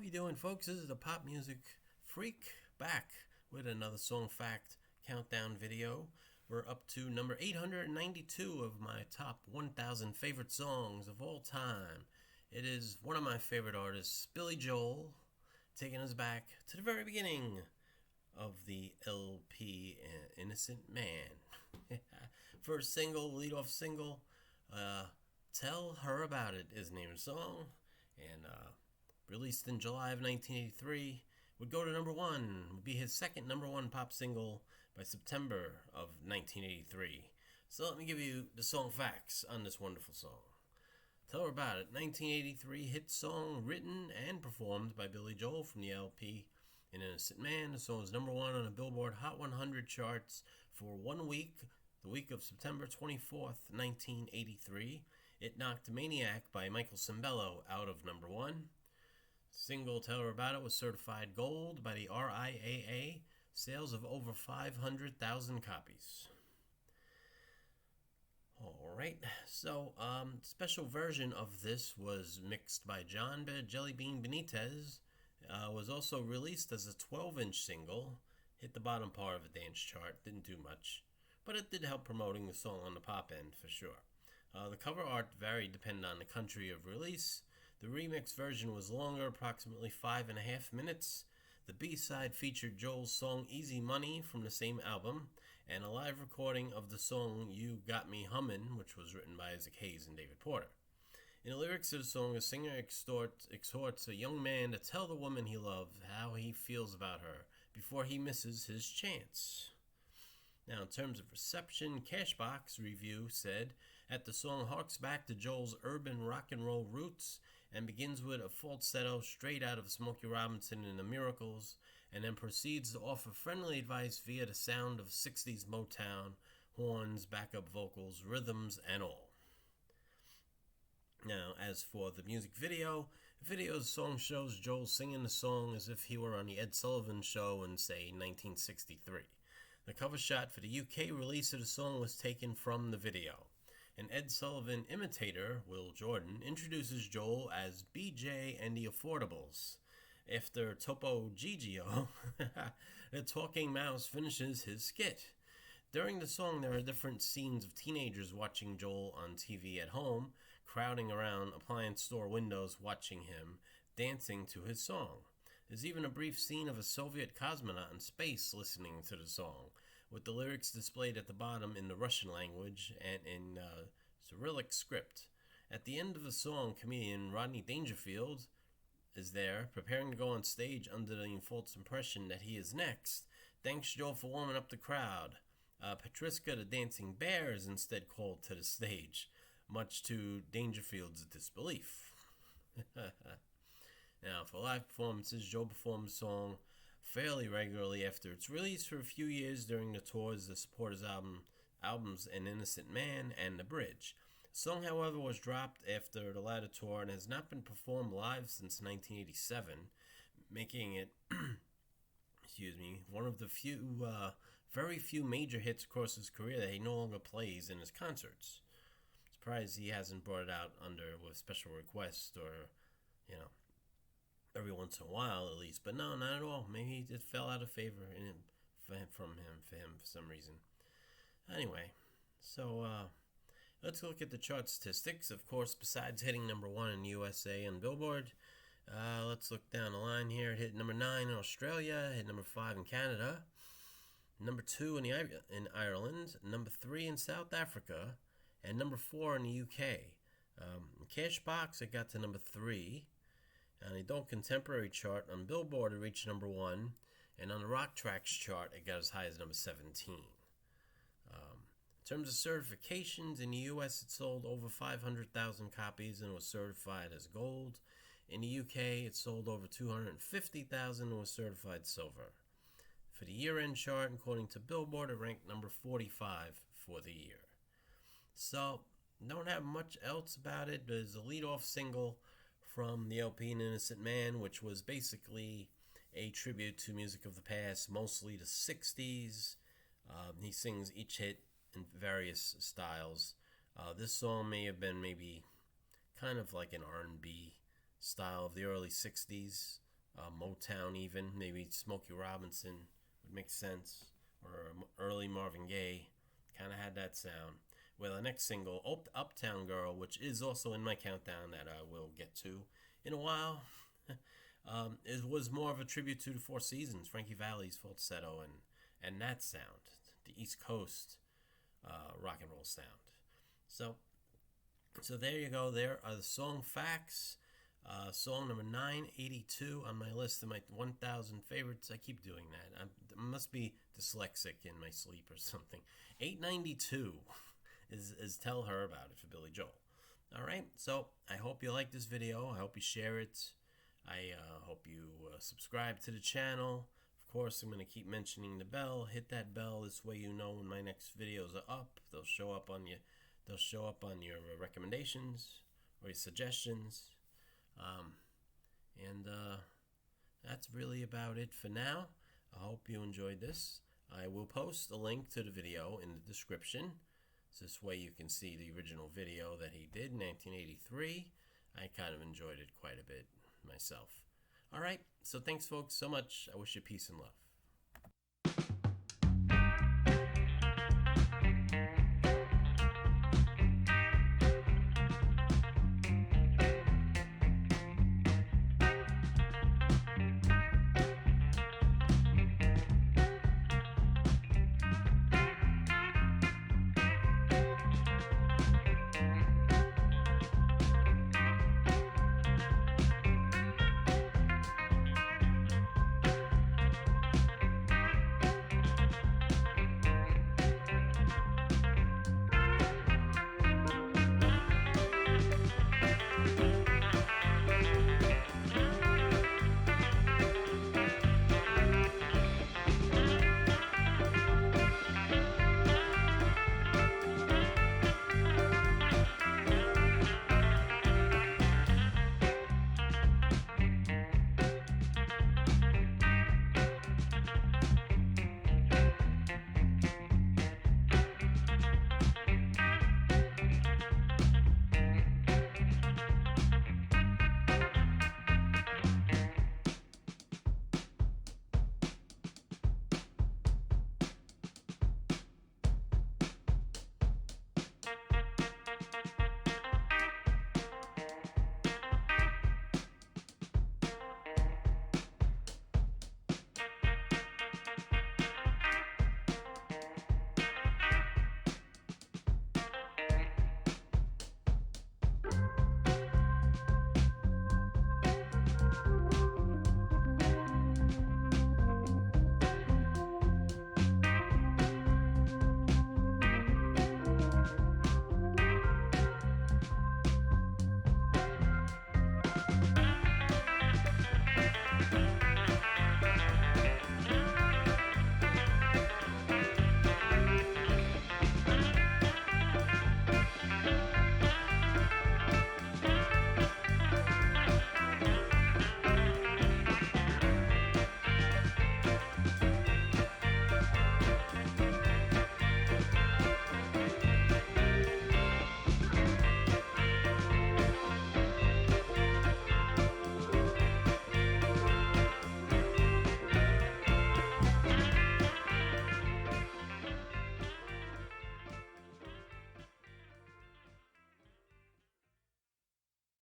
you doing, folks? This is the Pop Music Freak back with another song fact countdown video. We're up to number 892 of my top 1,000 favorite songs of all time. It is one of my favorite artists, Billy Joel, taking us back to the very beginning of the LP Innocent Man. First single, lead-off single, Tell Her About It is the name of the song, and released in July of 1983, would go to number one, would be his second number one pop single by September of 1983. So let me give you the song facts on this wonderful song. Tell Her About It, 1983 hit song written and performed by Billy Joel from the LP An Innocent Man. The song was number one on the Billboard Hot 100 charts for 1 week, the week of September 24th, 1983. It knocked Maniac by Michael Sembello out of number one. Single Tell Her About It was certified gold by the RIAA, sales of over 500,000 copies. Alright, so special version of this was mixed by John Jellybean Benitez, was also released as a 12-inch single, hit the bottom part of the dance chart, didn't do much, but it did help promoting the song on the pop end for sure. The cover art varied depending on the country of release. The remix version was longer, approximately 5.5 minutes. The B-side featured Joel's song Easy Money from the same album, and a live recording of the song You Got Me Hummin', which was written by Isaac Hayes and David Porter. In the lyrics of the song, the singer exhorts a young man to tell the woman he loves how he feels about her before he misses his chance. Now, in terms of reception, Cashbox Review said that the song harks back to Joel's urban rock and roll roots and begins with a falsetto straight out of Smokey Robinson and the Miracles, and then proceeds to offer friendly advice via the sound of 60s Motown, horns, backup vocals, rhythms, and all. Now, as for the music video, the video's song shows Joel singing the song as if he were on the Ed Sullivan Show in, say, 1963. The cover shot for the UK release of the song was taken from the video. An Ed Sullivan imitator, Will Jordan, introduces Joel as BJ and the Affordables. After Topo Gigio, the talking mouse finishes his skit. During the song, there are different scenes of teenagers watching Joel on TV at home, crowding around appliance store windows watching him, dancing to his song. There's even a brief scene of a Soviet cosmonaut in space listening to the song, with the lyrics displayed at the bottom in the Russian language and in Cyrillic script. At the end of the song, comedian Rodney Dangerfield is there, preparing to go on stage under the false impression that he is next. Thanks, Joel, for warming up the crowd. Patriska the Dancing Bear is instead called to the stage, much to Dangerfield's disbelief. Now, for live performances, Joe performed the song fairly regularly after its release for a few years during the tours the Supporters albums An Innocent Man and The Bridge. The song, however, was dropped after the latter tour and has not been performed live since 1987, making it one of the very few major hits across his career that he no longer plays in his concerts. Surprised he hasn't brought it out with special requests or, every once in a while at least, but no, not at all. Maybe it fell out of favor for him for some reason. Anyway, so let's look at the chart statistics. Of course, besides hitting number one in the USA and Billboard, let's look down the line here. It hit number 9 in Australia, hit number 5 in Canada, number 2 in Ireland, number 3 in South Africa, and number 4 in the UK. Cashbox, it got to number 3. On the Adult Contemporary chart on Billboard, it reached number 1, and on the Rock Tracks chart, it got as high as number 17. In terms of certifications, in the U.S., it sold over 500,000 copies and was certified as gold. In the UK, it sold over 250,000 and was certified silver. For the year-end chart, according to Billboard, it ranked number 45 for the year. So, don't have much else about it. There's a lead-off single from the LP An Innocent Man, which was basically a tribute to music of the past, mostly the 60s. He sings each hit in various styles. This song may have been maybe kind of like an R&B style of the early 60s, Motown even. Maybe Smokey Robinson would make sense. Or early Marvin Gaye. Kind of had that sound. Well, the next single, Uptown Girl, which is also in my countdown that I will get to in a while, it was more of a tribute to the Four Seasons, Frankie Valli's falsetto and that sound, the East Coast rock and roll sound. So there you go. There are the song facts. Song number 982 on my list of my 1,000 favorites. I keep doing that. I must be dyslexic in my sleep or something. 892 is Tell Her About It for Billy Joel. All right, so I hope you like this video. I hope you share it. I hope you subscribe to the channel. Of course, I'm going to keep mentioning the bell. Hit that bell. This way you know when my next videos are up. They'll show up on you. They'll show up on your recommendations or your suggestions. That's really about it for now. I hope you enjoyed this. I will post a link to the video in the description. So this way you can see the original video that he did in 1983. I kind of enjoyed it quite a bit myself. All right, so thanks folks so much. I wish you peace and love.